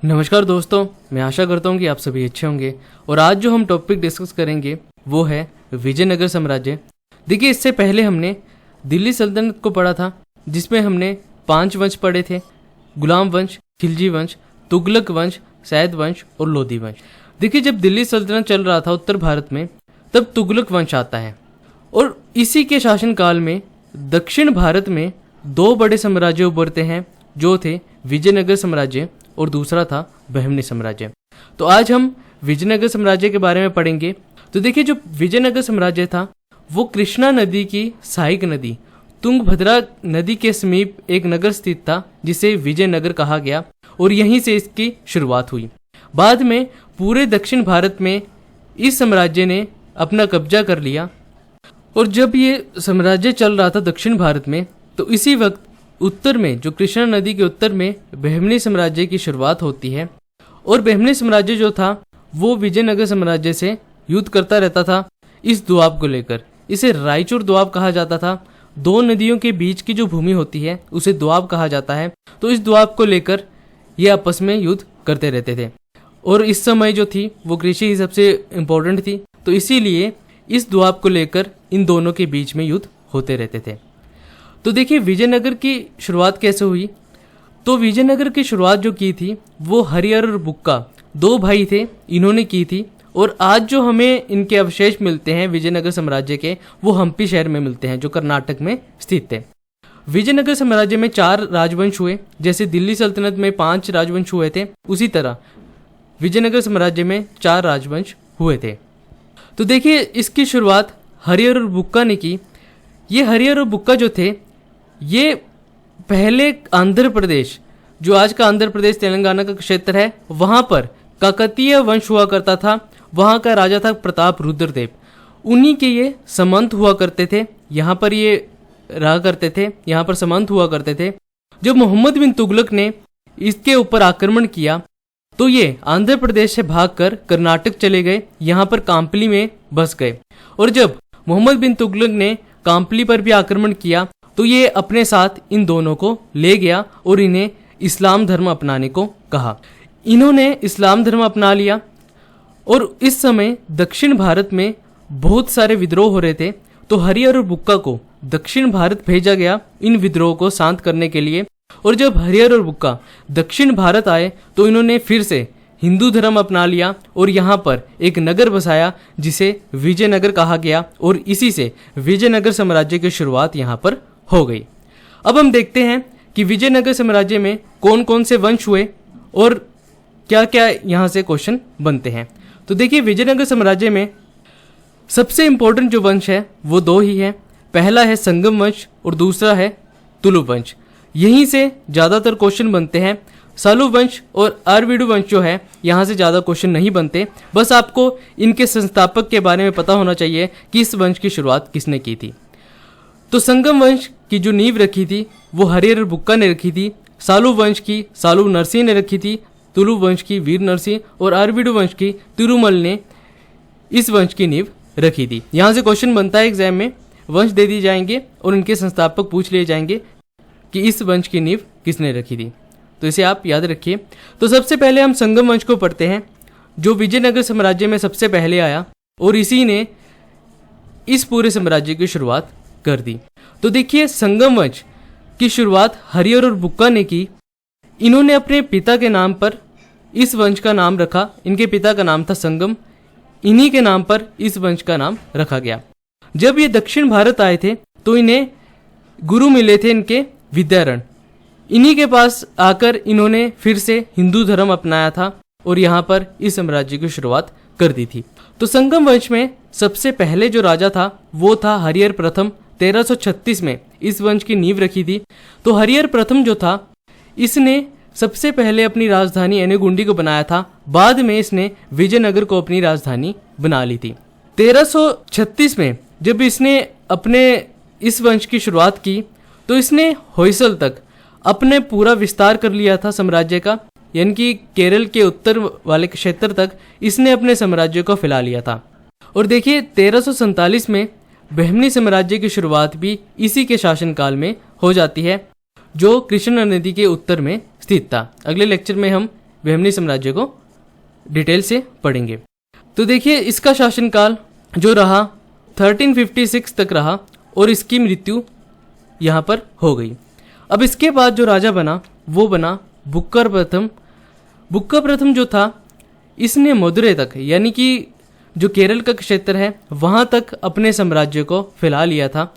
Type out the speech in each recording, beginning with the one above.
नमस्कार दोस्तों, मैं आशा करता हूँ कि आप सभी अच्छे होंगे। और आज जो हम टॉपिक डिस्कस करेंगे वो है विजयनगर साम्राज्य। देखिए, इससे पहले हमने दिल्ली सल्तनत को पढ़ा था, जिसमें हमने 5 वंश पढ़े थे: गुलाम वंश, खिलजी वंश, तुगलक वंश, सैद वंश और लोधी वंश। देखिए, जब दिल्ली सल्तनत चल रहा था उत्तर भारत में, तब तुगलक वंश आता है और इसी के शासनकाल में दक्षिण भारत में 2 बड़े साम्राज्य उभरते हैं, जो थे विजयनगर साम्राज्य और दूसरा था बहमनी साम्राज्य। तो आज हम विजयनगर साम्राज्य के बारे में पढ़ेंगे। तो देखिए, जो विजयनगर साम्राज्य था वो कृष्णा नदी की सहायक नदी तुंगभद्रा नदी के समीप एक नगर स्थित था, जिसे विजयनगर कहा गया और यहीं से इसकी शुरुआत हुई। बाद में पूरे दक्षिण भारत में इस साम्राज्य ने अपना कब्जा कर लिया। और जब ये साम्राज्य चल रहा था दक्षिण भारत में, तो इसी वक्त उत्तर में, जो कृष्णा नदी के उत्तर में, बहमनी साम्राज्य की शुरुआत होती है। और बहमनी साम्राज्य जो था वो विजयनगर साम्राज्य से युद्ध करता रहता था इस दोआब को लेकर। इसे रायचूर दोआब कहा जाता था। 2 नदियों के बीच की जो भूमि होती है उसे दोआब कहा जाता है। तो इस दोआब को लेकर ये आपस में युद्ध करते रहते थे। और इस समय जो थी वो कृषि ही सबसे इम्पोर्टेंट थी, तो इसीलिए इस दोआब को लेकर इन दोनों के बीच में युद्ध होते रहते थे। तो देखिए, विजयनगर की शुरुआत कैसे हुई। तो विजयनगर की शुरुआत जो की थी वो हरिहर और बुक्का 2 भाई थे, इन्होंने की थी। और आज जो हमें इनके अवशेष मिलते हैं विजयनगर साम्राज्य के, वो हम्पी शहर में मिलते हैं, जो कर्नाटक में स्थित थे। विजयनगर साम्राज्य में 4 राजवंश हुए। जैसे दिल्ली सल्तनत में 5 राजवंश हुए थे, उसी तरह विजयनगर साम्राज्य में 4 राजवंश हुए थे। तो देखिए, इसकी शुरुआत हरिहर और बुक्का ने की। ये हरिहर और बुक्का जो थे, ये पहले आंध्र प्रदेश, जो आज का आंध्र प्रदेश तेलंगाना का क्षेत्र है, वहाँ पर काकतीय वंश हुआ करता था। वहाँ का राजा था प्रताप रुद्रदेव। उन्हीं के ये सामंत हुआ करते थे, यहाँ पर ये रहा करते थे, यहाँ पर सामंत हुआ करते थे। जब मोहम्मद बिन तुगलक ने इसके ऊपर आक्रमण किया, तो ये आंध्र प्रदेश से भागकर कर्नाटक चले गए, यहाँ पर कांपली में बस गए। और जब मोहम्मद बिन तुगलक ने कांपली पर भी आक्रमण किया, तो ये अपने साथ इन दोनों को ले गया और इन्हें इस्लाम धर्म अपनाने को कहा। इन्होंने इस्लाम धर्म अपना लिया। और इस समय दक्षिण भारत में बहुत सारे विद्रोह हो रहे थे, तो हरिहर और बुक्का को दक्षिण भारत भेजा गया इन विद्रोह को शांत करने के लिए। और जब हरिहर और बुक्का दक्षिण भारत आए, तो इन्होंने फिर से हिंदू धर्म अपना लिया और यहाँ पर एक नगर बसाया, जिसे विजयनगर कहा गया। और इसी से विजयनगर साम्राज्य की शुरुआत यहाँ पर हो गई। अब हम देखते हैं कि विजयनगर साम्राज्य में कौन कौन से वंश हुए और क्या क्या यहाँ से क्वेश्चन बनते हैं। तो देखिए, विजयनगर साम्राज्य में सबसे इंपॉर्टेंट जो वंश है वो 2 ही है। पहला है संगम वंश और दूसरा है तुलु वंश। यहीं से ज़्यादातर क्वेश्चन बनते हैं। सालू वंश और आरवीडू वंश जो है, यहाँ से ज़्यादा क्वेश्चन नहीं बनते। बस आपको इनके संस्थापक के बारे में पता होना चाहिए कि इस वंश की शुरुआत किसने की थी। तो संगम वंश की जो नींव रखी थी वो हरिहर बुक्का ने रखी थी। सालू वंश की सालू नरसिंह ने रखी थी। तुलु वंश की वीर नरसिंह और आरवीडू वंश की तिरुमल ने इस वंश की नींव रखी थी। यहाँ से क्वेश्चन बनता है एग्जाम में, वंश दे दिए जाएंगे और उनके संस्थापक पूछ लिए जाएंगे कि इस वंश की नींव किसने रखी थी। तो इसे आप याद रखिए। तो सबसे पहले हम संगम वंश को पढ़ते हैं, जो विजयनगर साम्राज्य में सबसे पहले आया और इसी ने इस पूरे साम्राज्य की शुरुआत कर दी। तो देखिए, संगम वंश की शुरुआत हरिहर और बुक्का ने की। इन्होंने अपने पिता के नाम पर इस वंश का नाम रखा। इनके पिता का नाम था संगम, इन्हीं के नाम पर इस वंश का नाम रखा गया। जब ये दक्षिण भारत आए थे, तो इन्हें गुरु मिले थे इनके विद्यारण। इन्हीं के पास आकर इन्होंने फिर से हिंदू धर्म अपनाया था और यहाँ पर इस साम्राज्य की शुरुआत कर दी थी। तो संगम वंश में सबसे पहले जो राजा था वो था हरिहर प्रथम। 1336 में इस वंश की नींव रखी थी। तो हरिहर प्रथम जो था, इसने सबसे पहले अपनी राजधानी एनेगुंडी को बनाया था। बाद में इसने विजयनगर को अपनी राजधानी बना ली थी। 1336 में जब इसने अपने इस वंश की शुरुआत की, तो इसने होयसल तक अपने पूरा विस्तार कर लिया था साम्राज्य का, यानी कि केरल के उत्तर वाले क्षेत्र तक इसने अपने साम्राज्य को फैला लिया था। और देखिए, 1347 में बहमनी साम्राज्य की शुरुआत भी इसी के शासनकाल में हो जाती है, जो कृष्णा नदी के उत्तर में स्थित था। अगले लेक्चर में हम बहमनी साम्राज्य को डिटेल से पढ़ेंगे। तो देखिए इसका शासनकाल जो रहा 1356 तक रहा और इसकी मृत्यु यहाँ पर हो गई। अब इसके बाद जो राजा बना वो बना बुक्कर प्रथम। बुक्कर प्रथम जो था इसने मदुरै तक यानी कि जो केरल का क्षेत्र है वहाँ तक अपने साम्राज्य को फैला लिया था।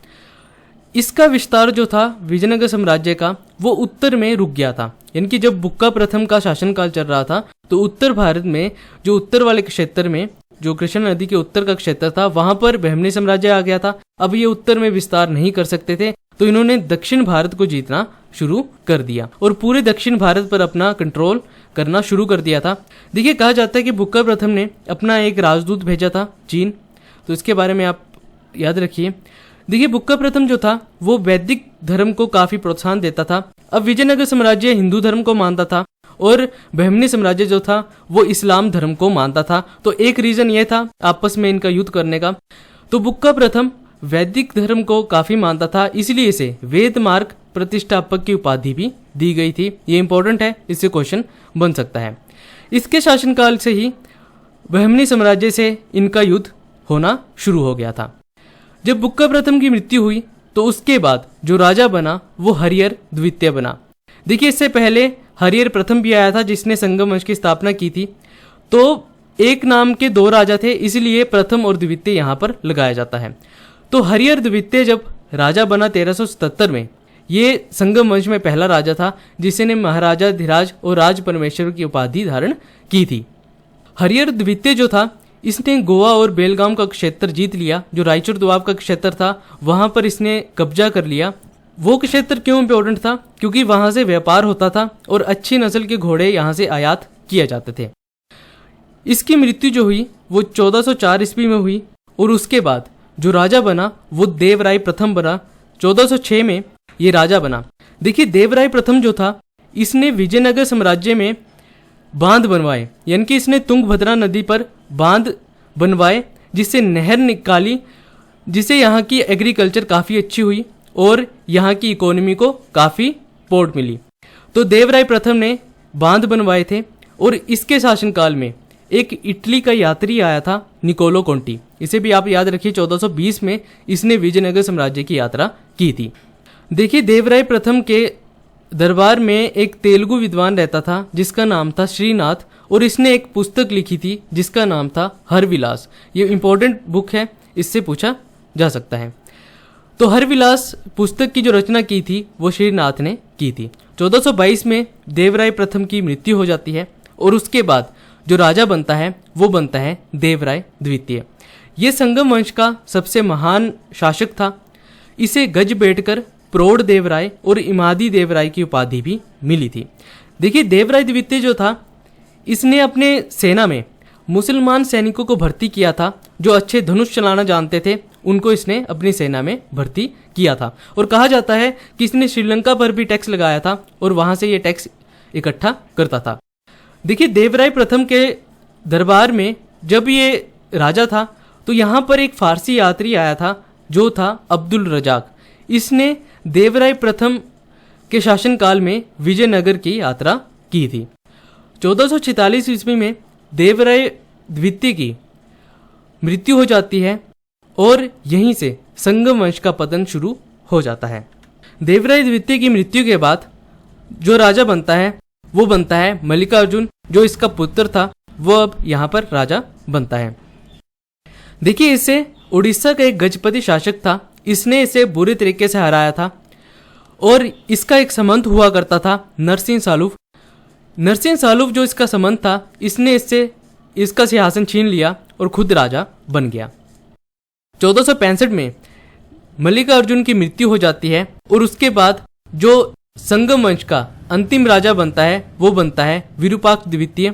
इसका विस्तार जो था विजयनगर साम्राज्य का वो उत्तर में रुक गया था, यानी कि जब बुक्का प्रथम का शासनकाल चल रहा था तो उत्तर भारत में जो उत्तर वाले क्षेत्र में जो कृष्ण नदी के उत्तर का क्षेत्र था वहां पर बहमनी साम्राज्य आ गया था। अब ये उत्तर में विस्तार नहीं कर सकते थे तो इन्होंने दक्षिण भारत को जीतना शुरू कर दिया और पूरे दक्षिण भारत पर अपना कंट्रोल करना शुरू कर दिया था। देखिए कहा जाता है कि बुक्का प्रथम ने अपना एक राजदूत भेजा था चीन, तो इसके बारे में आप याद रखिए। देखिए बुक्का प्रथम जो था वो वैदिक धर्म को काफी प्रोत्साहन देता था। अब विजयनगर साम्राज्य हिंदू धर्म को मानता था और बहमनी साम्राज्य जो था वो इस्लाम धर्म को मानता था। तो एक रीजन ये था आपस में इनका युद्ध करने का। तो बुक्का प्रथम वैदिक धर्म को काफी मानता था, इसलिए इसे वेद मार्ग प्रतिष्ठापक की उपाधि भी दी गई थी। ये इंपॉर्टेंट है, इससे क्वेश्चन बन सकता है। इसके शासनकाल से ही बहमनी साम्राज्य से इनका युद्ध होना शुरू हो गया था। जब बुक्का प्रथम की मृत्यु हुई तो उसके बाद जो राजा बना वो हरिहर द्वितीय बना। देखिए इससे पहले हरिहर प्रथम भी आया था जिसने संगम वंश की स्थापना की थी। तो एक नाम के दो राजा थे, इसलिए प्रथम और द्वितीय यहाँ पर लगाया जाता है। तो हरिहर द्वितीय जब राजा बना 1377 में, ये संगम वंश में पहला राजा था जिसने महाराजा धीराज और राज परमेश्वर की उपाधि धारण की थी। हरिहर द्वितीय जो था इसने गोवा और बेलगाम का क्षेत्र जीत लिया। जो रायचूर दोआब का क्षेत्र था वहां पर इसने कब्जा कर लिया। वो क्षेत्र क्यों इंपॉर्टेंट था? क्योंकि वहां से व्यापार होता था और अच्छी नस्ल के घोड़े यहां से आयात किए जाते थे। इसकी मृत्यु जो हुई वो 1404 ईस्वी में हुई और उसके बाद जो राजा बना वो देवराय प्रथम बना। 1406 में ये राजा बना। देखिए देवराय प्रथम जो था इसने विजयनगर साम्राज्य में बांध बनवाए, यानी कि इसने तुंगभद्रा नदी पर बांध बनवाए जिससे नहर निकाली, जिससे यहाँ की एग्रीकल्चर काफ़ी अच्छी हुई और यहाँ की इकोनॉमी को काफ़ी सपोर्ट मिली। तो देवराय प्रथम ने बांध बनवाए थे और इसके शासनकाल में एक इटली का यात्री आया था निकोलो कोंटी। इसे भी आप याद रखिए 1420 में इसने विजयनगर साम्राज्य की यात्रा की थी। देखिए देवराय प्रथम के दरबार में एक तेलुगु विद्वान रहता था जिसका नाम था श्रीनाथ और इसने एक पुस्तक लिखी थी जिसका नाम था हरविलास। ये इंपॉर्टेंट बुक है, इससे पूछा जा सकता है। तो हरविलास पुस्तक की जो रचना की थी वो श्रीनाथ ने की थी। 1422 में देवराय प्रथम की मृत्यु हो जाती है और उसके बाद जो राजा बनता है वो बनता है देवराय द्वितीय। ये संगम वंश का सबसे महान शासक था। इसे गज बैठकर प्रौढ़ देवराय और इमादी देवराय की उपाधि भी मिली थी। देखिए देवराय द्वितीय जो था इसने अपने सेना में मुसलमान सैनिकों को भर्ती किया था। जो अच्छे धनुष चलाना जानते थे उनको इसने अपनी सेना में भर्ती किया था और कहा जाता है कि इसने श्रीलंका पर भी टैक्स लगाया था और वहां से ये टैक्स इकट्ठा करता था। देखिए देवराय प्रथम के दरबार में जब ये राजा था तो यहाँ पर एक फारसी यात्री आया था जो था अब्दुल रजाक। इसने देवराय प्रथम के शासनकाल में विजयनगर की यात्रा की थी। 1446 ईस्वी में देवराय द्वितीय की मृत्यु हो जाती है और यहीं से संगम वंश का पतन शुरू हो जाता है। देवराय द्वितीय की मृत्यु के बाद जो राजा बनता है वो बनता है मल्लिकार्जुन। जो इसका पुत्र था वो अब यहाँ पर राजा बनता है। देखिए इसे उड़ीसा का एक गजपति शासक था, इसने इसे बुरी तरीके से हराया था और इसका एक संबंध हुआ करता था नरसिंह सालुव। नरसिंह सालुव जो इसका संबंध था इसने इससे इसका सिंहासन छीन लिया और खुद राजा बन गया। 1465 में मल्लिकार्जुन की मृत्यु हो जाती है और उसके बाद जो संगम वंश का अंतिम राजा बनता है वो बनता है विरूपाक्ष द्वितीय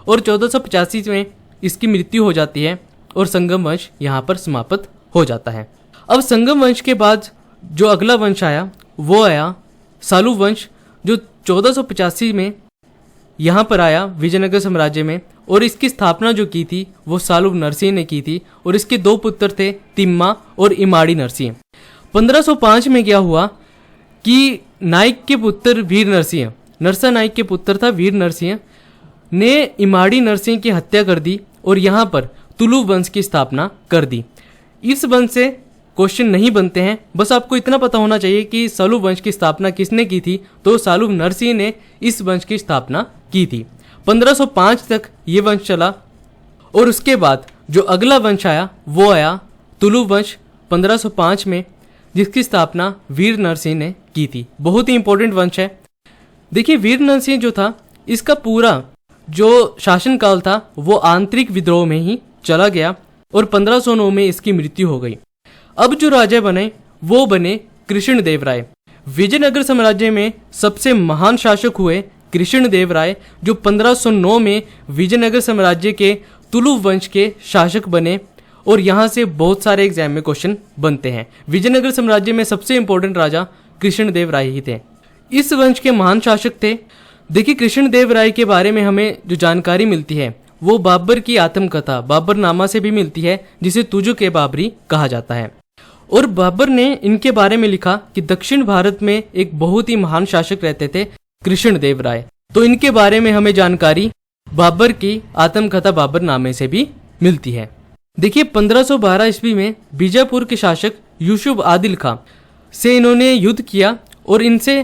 और 1485 में इसकी मृत्यु हो जाती है और संगम वंश यहाँ पर समाप्त हो जाता है। अब संगम वंश के बाद जो अगला वंश आया वो आया सालुव वंश, जो 1485 में यहाँ पर आया विजयनगर साम्राज्य में और इसकी स्थापना जो की थी वो सालुव नरसिंह ने की थी और इसके दो पुत्र थे तिम्मा और इमाड़ी नरसिंह। 1505 में क्या हुआ कि नाइक के पुत्र वीर नरसिंह, नरसा नाइक के पुत्र था वीर नरसिंह, ने इमाड़ी नरसिंह की हत्या कर दी और यहाँ पर तुलु वंश की स्थापना कर दी। इस वंश से क्वेश्चन नहीं बनते हैं, बस आपको इतना पता होना चाहिए कि सलुव वंश की स्थापना किसने की थी, तो सालुव नरसिंह ने इस वंश की स्थापना की थी। 1505 तक ये वंश चला और उसके बाद जो अगला वंश आया वो आया तुलु वंश 1505 में, जिसकी स्थापना वीर नरसिंह ने की थी। बहुत ही इंपॉर्टेंट वंश है। देखिए वीर नरसिंह जो था, इसका पूरा जो शासनकाल था वो आंतरिक विद्रोह में ही चला गया और 1509 में इसकी मृत्यु हो गई। अब जो राजा बने वो बने कृष्णदेव राय। विजयनगर साम्राज्य में सबसे महान शासक हुए कृष्णदेव राय, जो 1509 में विजयनगर साम्राज्य के तुलु वंश के शासक बने और यहाँ से बहुत सारे एग्जाम में क्वेश्चन बनते हैं। विजयनगर साम्राज्य में सबसे इंपॉर्टेंट राजा कृष्णदेव राय ही थे। इस वंश के महान शासक थे। देखिए कृष्णदेव राय के बारे में हमें जो जानकारी मिलती है वो बाबर की आत्मकथा बाबरनामा से भी मिलती है, जिसे तुजो के बाबरी कहा जाता है। और बाबर ने इनके बारे में लिखा कि दक्षिण भारत में एक बहुत ही महान शासक रहते थे कृष्णदेव राय। तो इनके बारे में हमें जानकारी बाबर की आत्मकथा बाबरनामे से भी मिलती है। देखिए 1512 ईस्वी में बीजापुर के शासक यूसुफ आदिल खां से इन्होंने युद्ध किया और इनसे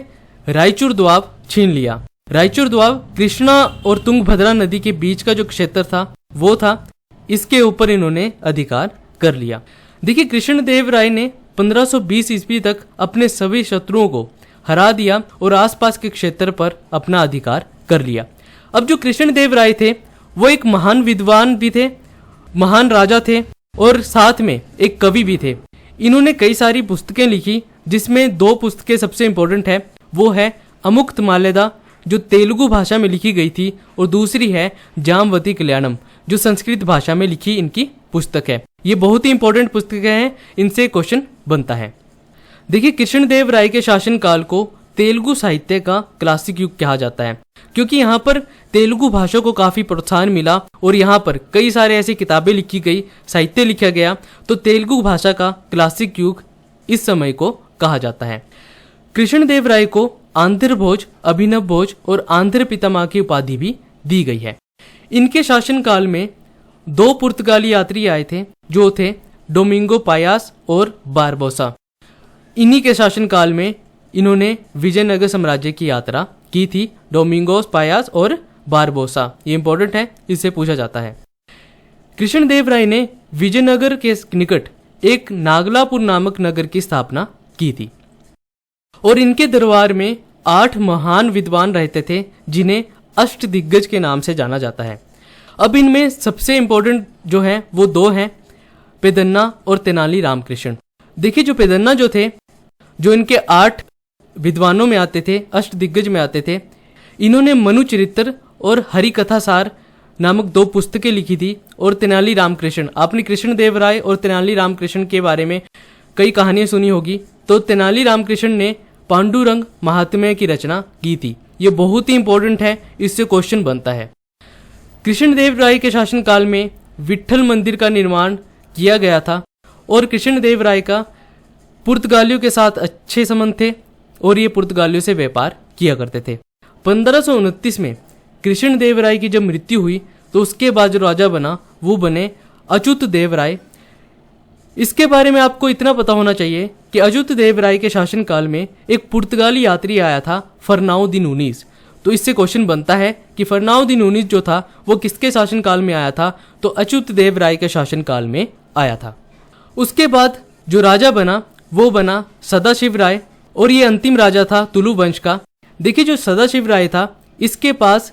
रायचूर दोआब छीन लिया। रायचूर दोआब कृष्णा और तुंगभद्रा नदी के बीच का जो क्षेत्र था वो था, इसके ऊपर इन्होंने अधिकार कर लिया। देखिए कृष्णदेव राय ने 1520 ईस्वी तक अपने सभी शत्रुओं को हरा दिया और आसपास के क्षेत्र पर अपना अधिकार कर लिया। अब जो कृष्णदेव राय थे वो एक महान विद्वान भी थे, महान राजा थे और साथ में एक कवि भी थे। इन्होंने कई सारी पुस्तकें लिखी, जिसमें दो पुस्तकें सबसे इंपॉर्टेंट है। वो है अमुक्त माल्यदा जो तेलुगु भाषा में लिखी गई थी और दूसरी है जामवती कल्याणम जो संस्कृत भाषा में लिखी इनकी पुस्तक है। ये बहुत ही इंपॉर्टेंट पुस्तकें हैं, इनसे क्वेश्चन बनता है। देखिए कृष्णदेव राय के शासनकाल को तेलुगु साहित्य का क्लासिक युग कहा जाता है, क्योंकि यहाँ पर तेलुगु भाषा को काफी प्रोत्साहन मिला और यहाँ पर कई सारे ऐसी किताबें लिखी गई, साहित्य लिखा गया, तो तेलुगु भाषा का क्लासिक युग इस समय को कहा जाता है। कृष्णदेव राय को आंध्र भोज, अभिनव भोज और आंध्र पितामह की उपाधि भी दी गई है। इनके शासनकाल में दो पुर्तगाली यात्री आए थे, जो थे डोमिंगो पायास और बारबोसा। इन्हीं के शासनकाल में इन्होंने विजयनगर साम्राज्य की यात्रा की थी। डोमिंगोस पायास और बारबोसा, ये इंपॉर्टेंट है, इससे पूछा जाता है। कृष्णदेव राय ने विजयनगर के निकट एक नागलापुर नामक नगर की स्थापना की थी और इनके दरबार में 8 महान विद्वान रहते थे, जिन्हें अष्ट दिग्गज के नाम से जाना जाता है। अब इनमें सबसे इंपॉर्टेंट जो है वो दो हैं, पेदन्ना और तेनाली रामकृष्ण। देखिए जो पेदन्ना जो थे, जो इनके 8 विद्वानों में आते थे, अष्ट दिग्गज में आते थे, इन्होंने मनु चरित्र और हरि कथा सार नामक 2 पुस्तकें लिखी थी। और तेनाली रामकृष्ण, आपने कृष्णदेव राय और तेनाली रामकृष्ण के बारे में कई कहानियां सुनी होगी, तो तेनाली रामकृष्ण ने पांडुरंग महात्म्य की रचना की थी। ये बहुत ही इंपॉर्टेंट है, इससे क्वेश्चन बनता है। कृष्णदेव राय के शासनकाल में विट्ठल मंदिर का निर्माण किया गया था और कृष्णदेव राय का पुर्तगालियों के साथ अच्छे संबंध थे और ये पुर्तगालियों से व्यापार किया करते थे। 1529 में कृष्णदेव राय की जब मृत्यु हुई तो उसके बाद जो राजा बना वो बने अच्युत देव राय। इसके बारे में आपको इतना पता होना चाहिए कि अच्युत देव राय के शासनकाल में एक पुर्तगाली यात्री आया था, फर्नाओ दी नूनीज। तो इससे क्वेश्चन बनता है कि फर्नाओ दी नूनीज जो था वो किसके शासनकाल में आया था, तो अच्युत देव राय के शासनकाल में आया था। उसके बाद जो राजा बना वो बना सदाशिव राय और ये अंतिम राजा था तुलु वंश का। देखिए जो सदाशिव राय था, इसके पास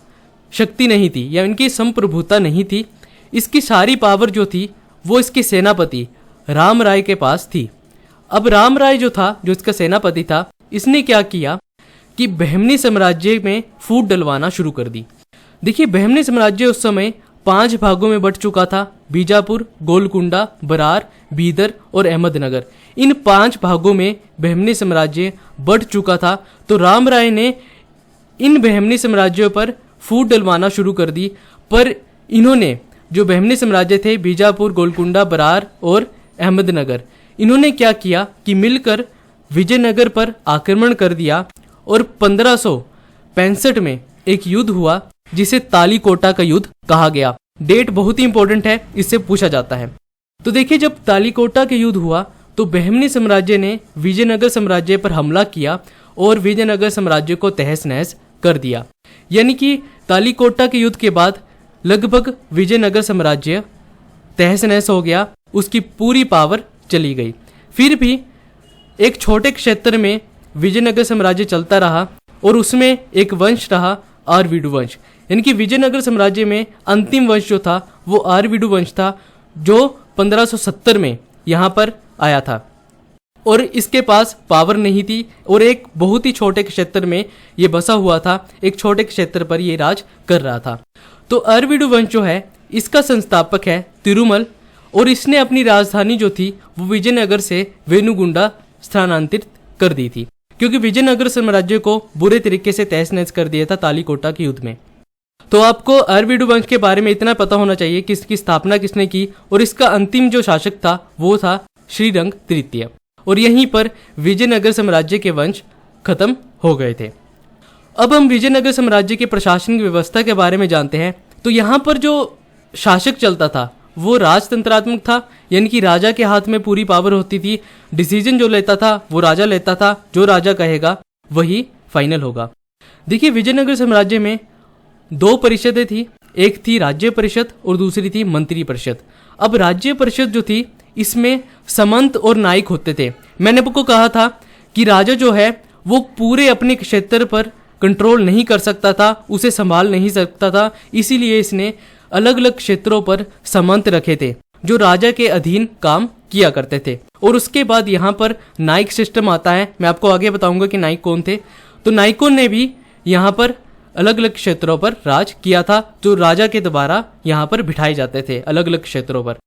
शक्ति नहीं थी या इनकी संप्रभुता नहीं थी। इसकी सारी पावर जो थी वो इसके सेनापति राम राय के पास थी। अब राम राय जो था, जो इसका सेनापति था, इसने क्या किया कि बहमनी साम्राज्य में फूट डलवाना शुरू कर दी। देखिए बहमनी साम्राज्य उस समय 5 भागों में बट चुका था, बीजापुर, गोलकुंडा, बरार, बीदर और अहमदनगर। इन 5 भागों में बहमनी साम्राज्य बट चुका था। तो राम राय ने इन बहमनी साम्राज्यों पर फूट डलवाना शुरू कर दी। पर इन्होंने जो बहमनी साम्राज्य थे, बीजापुर, गोलकुंडा, बरार और अहमदनगर, इन्होंने क्या किया कि मिलकर विजयनगर पर आक्रमण कर दिया और 1565 में एक युद्ध हुआ जिसे तालीकोटा का युद्ध कहा गया। डेट बहुत ही इंपॉर्टेंट है, इससे पूछा जाता है। तो देखिए, जब तालीकोटा के युद्ध हुआ तो बहमनी साम्राज्य ने विजयनगर साम्राज्य पर हमला किया और विजयनगर साम्राज्य को तहस नहस कर दिया। यानी कि तालीकोटा के युद्ध के बाद लगभग विजयनगर साम्राज्य तहस नहस हो गया, उसकी पूरी पावर चली गई। फिर भी एक छोटे क्षेत्र में विजयनगर साम्राज्य चलता रहा और उसमें एक वंश रहा आरवीडु वंश। यानी कि विजयनगर साम्राज्य में अंतिम वंश जो था वो आरवीडु वंश था, जो 1570 में यहाँ पर आया था और इसके पास पावर नहीं थी और एक बहुत ही छोटे क्षेत्र में ये बसा हुआ था, एक छोटे क्षेत्र पर ये राज कर रहा था। तो आरवीडु वंश जो है इसका संस्थापक है तिरुमल और इसने अपनी राजधानी जो थी वो विजयनगर से वेनुगुंडा स्थानांतरित कर दी थी, क्योंकि विजयनगर साम्राज्य को बुरे तरीके से तहस नहस कर दिया था तालीकोटा के युद्ध में। तो आपको आरवीडु वंश के बारे में इतना पता होना चाहिए कि इसकी स्थापना किसने की और इसका अंतिम जो शासक था वो था श्रीरंग तृतीय और यहीं पर विजयनगर साम्राज्य के वंश खत्म हो गए थे। अब हम विजयनगर साम्राज्य के प्रशासनिक व्यवस्था के बारे में जानते हैं। तो यहाँ पर जो शासक चलता था वो राजतंत्रात्मक था, यानी कि राजा के हाथ में पूरी पावर होती थी। डिसीजन जो लेता था वो राजा लेता था, जो राजा कहेगा वही फाइनल होगा। देखिए, विजयनगर साम्राज्य में 2 परिषदें थी, एक थी राज्य परिषद और दूसरी थी मंत्री परिषद। अब राज्य परिषद जो थी इसमें सामंत और नायक होते थे। मैंने आपको कहा था कि राजा जो है वो पूरे अपने क्षेत्र पर कंट्रोल नहीं कर सकता था, उसे संभाल नहीं सकता था, इसीलिए इसने अलग अलग क्षेत्रों पर सामंत रखे थे जो राजा के अधीन काम किया करते थे। और उसके बाद यहाँ पर नायक सिस्टम आता है। मैं आपको आगे बताऊंगा कि नायक कौन थे। तो नायकों ने भी यहाँ पर अलग अलग क्षेत्रों पर राज किया था, जो राजा के द्वारा यहाँ पर बिठाए जाते थे अलग अलग क्षेत्रों पर।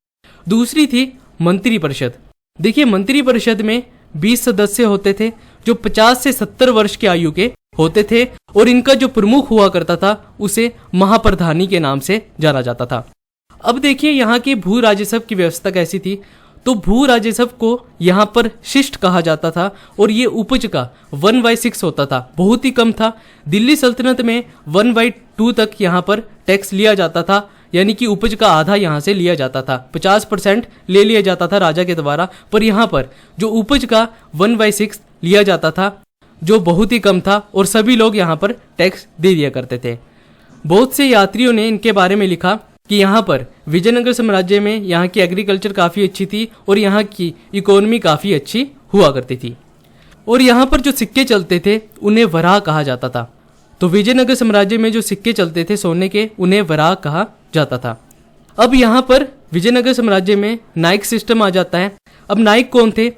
दूसरी थी मंत्री परिषद। देखिए, मंत्री परिषद में 20 सदस्य होते थे जो 50 से 70 वर्ष की आयु के होते थे और इनका जो प्रमुख हुआ करता था उसे महाप्रधानी के नाम से जाना जाता था। अब देखिए, यहाँ के भू राजस्व की व्यवस्था कैसी थी। तो भू राजस्व को यहाँ पर शिष्ट कहा जाता था और ये उपज का 1/6 होता था, बहुत ही कम था। दिल्ली सल्तनत में 1/2 तक यहाँ पर टैक्स लिया जाता था, यानी कि उपज का आधा यहाँ से लिया जाता था। 50% ले लिया जाता था राजा के द्वारा, पर यहाँ पर जो उपज का 1/6 लिया जाता था जो बहुत ही कम था और सभी लोग यहाँ पर टैक्स दे दिया करते थे। बहुत से यात्रियों ने इनके बारे में लिखा कि यहाँ पर विजयनगर साम्राज्य में यहाँ की एग्रीकल्चर काफ़ी अच्छी थी और यहाँ की इकोनॉमी काफ़ी अच्छी हुआ करती थी और यहाँ पर जो सिक्के चलते थे उन्हें वराह कहा जाता था। तो विजयनगर साम्राज्य में जो सिक्के चलते थे सोने के, उन्हें वराह कहा जाता था। अब यहाँ पर विजयनगर साम्राज्य में नायक सिस्टम आ जाता है। अब नायक कौन थे?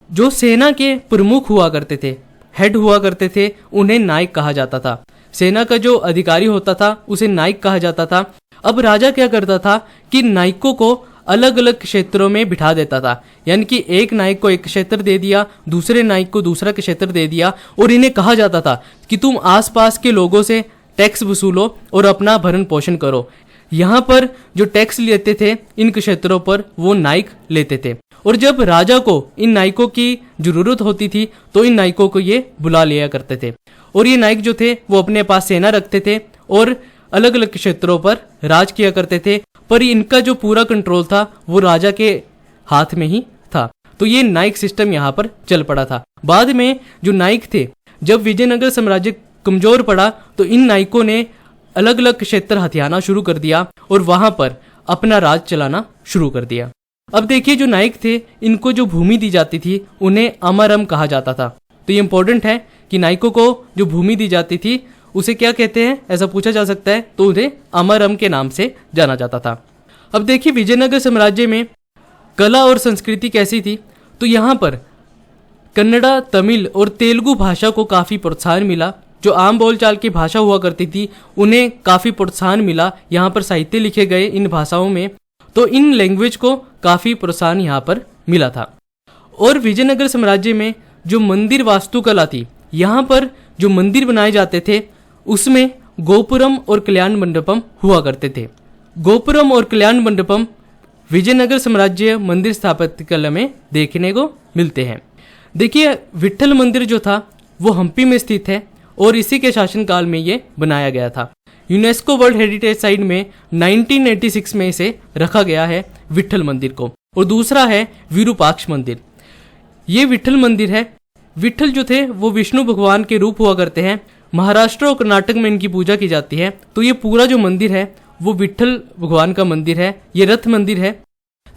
जो सेना के प्रमुख हुआ करते थे, हेड हुआ करते थे, उन्हें नायक कहा जाता था। सेना का जो अधिकारी होता था उसे नायक कहा जाता था। अब राजा क्या करता था कि नायकों को अलग अलग क्षेत्रों में बिठा देता था, यानी कि एक नायक को एक क्षेत्र दे दिया, दूसरे नायक को दूसरा क्षेत्र दे दिया और इन्हें कहा जाता था कि तुम आसपास के लोगों से टैक्स वसूलो और अपना भरण पोषण करो। यहाँ पर जो टैक्स लेते थे इन क्षेत्रों पर वो नायक लेते थे और जब राजा को इन नायकों की जरूरत होती थी तो इन नायकों को ये बुला लिया करते थे और ये नायक जो थे वो अपने पास सेना रखते थे और अलग अलग क्षेत्रों पर राज किया करते थे, पर इनका जो पूरा कंट्रोल था वो राजा के हाथ में ही था। तो ये नायक सिस्टम यहाँ पर चल पड़ा था। बाद में जो नायक थे, जब विजयनगर साम्राज्य कमजोर पड़ा तो इन नायकों ने अलग अलग क्षेत्र हथियाना शुरू कर दिया और वहां पर अपना राज चलाना शुरू कर दिया। अब देखिए, जो नायक थे इनको जो भूमि दी जाती थी उन्हें अमरम कहा जाता था। तो ये इंपॉर्टेंट है कि नायकों को जो भूमि दी जाती थी उसे क्या कहते हैं, ऐसा पूछा जा सकता है, तो उन्हें अमरम के नाम से जाना जाता था। अब देखिए, विजयनगर साम्राज्य में कला और संस्कृति कैसी थी। तो यहाँ पर कन्नड़ा, तमिल और तेलुगु भाषा को काफ़ी प्रोत्साहन मिला। जो आम बोलचाल की भाषा हुआ करती थी उन्हें काफ़ी प्रोत्साहन मिला। यहाँ पर साहित्य लिखे गए इन भाषाओं में, तो इन लैंग्वेज को काफ़ी प्रोत्साहन यहाँ पर मिला था। और विजयनगर साम्राज्य में जो मंदिर वास्तुकला थी, यहाँ पर जो मंदिर बनाए जाते थे उसमें गोपुरम और कल्याण मंडपम हुआ करते थे। गोपुरम और कल्याण मंडपम विजयनगर साम्राज्य मंदिर स्थापत्य कला में देखने को मिलते हैं। देखिए, विट्ठल मंदिर जो था वो हम्पी में स्थित है और इसी के शासनकाल में ये बनाया गया था। यूनेस्को वर्ल्ड हेरिटेज साइट में 1986 में इसे रखा गया है विट्ठल मंदिर को। और दूसरा है विरूपाक्ष मंदिर। ये विट्ठल मंदिर है। विट्ठल जो थे वो विष्णु भगवान के रूप हुआ करते हैं। महाराष्ट्र और कर्नाटक में इनकी पूजा की जाती है। तो ये पूरा जो मंदिर है वो विट्ठल भगवान का मंदिर है। ये रथ मंदिर है।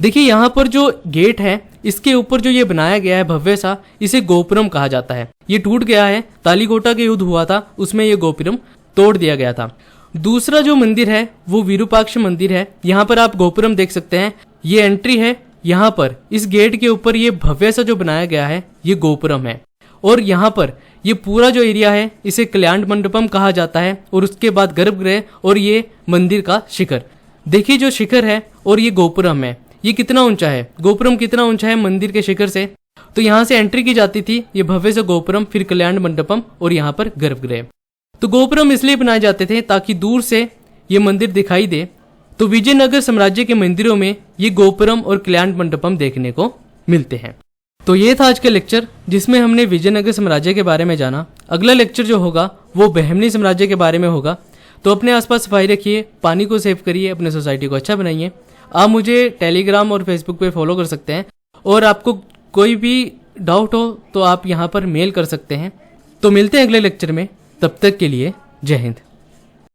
देखिए यहाँ पर जो गेट है इसके ऊपर जो ये बनाया गया है भव्य सा, इसे गोपुरम कहा जाता है। ये टूट गया है, तालीकोटा के युद्ध हुआ था उसमें ये गोपुरम तोड़ दिया गया था। दूसरा जो मंदिर है वो विरूपाक्ष मंदिर है। यहाँ पर आप गोपुरम देख सकते हैं। ये एंट्री है। यहाँ पर इस गेट के ऊपर ये भव्य सा जो बनाया गया है ये गोपुरम है। और यहाँ पर ये पूरा जो एरिया है इसे कल्याण मंडपम कहा जाता है। और उसके बाद गर्भगृह और ये मंदिर का शिखर। देखिए जो शिखर है और ये गोपुरम है, ये कितना ऊंचा है, गोपुरम कितना ऊंचा है मंदिर के शिखर से। तो यहाँ से एंट्री की जाती थी, ये भव्य से गोपुरम, फिर कल्याण मंडपम और यहाँ पर गर्भगृह। तो गोपुरम इसलिए बनाए जाते थे ताकि दूर से ये मंदिर दिखाई दे। तो विजयनगर साम्राज्य के मंदिरों में ये गोपुरम और कल्याण मंडपम देखने को मिलते हैं। तो ये था आज का लेक्चर जिसमें हमने विजयनगर साम्राज्य के बारे में जाना। अगला लेक्चर जो होगा वो बहमनी साम्राज्य के बारे में होगा। तो अपने आसपास सफाई रखिए, पानी को सेव करिए, अपने सोसाइटी को अच्छा बनाइए। आप मुझे टेलीग्राम और फेसबुक पे फॉलो कर सकते हैं। और आपको कोई भी डाउट हो तो आप यहाँ पर मेल कर सकते हैं। तो मिलते हैं अगले लेक्चर में, तब तक के लिए जय हिंद।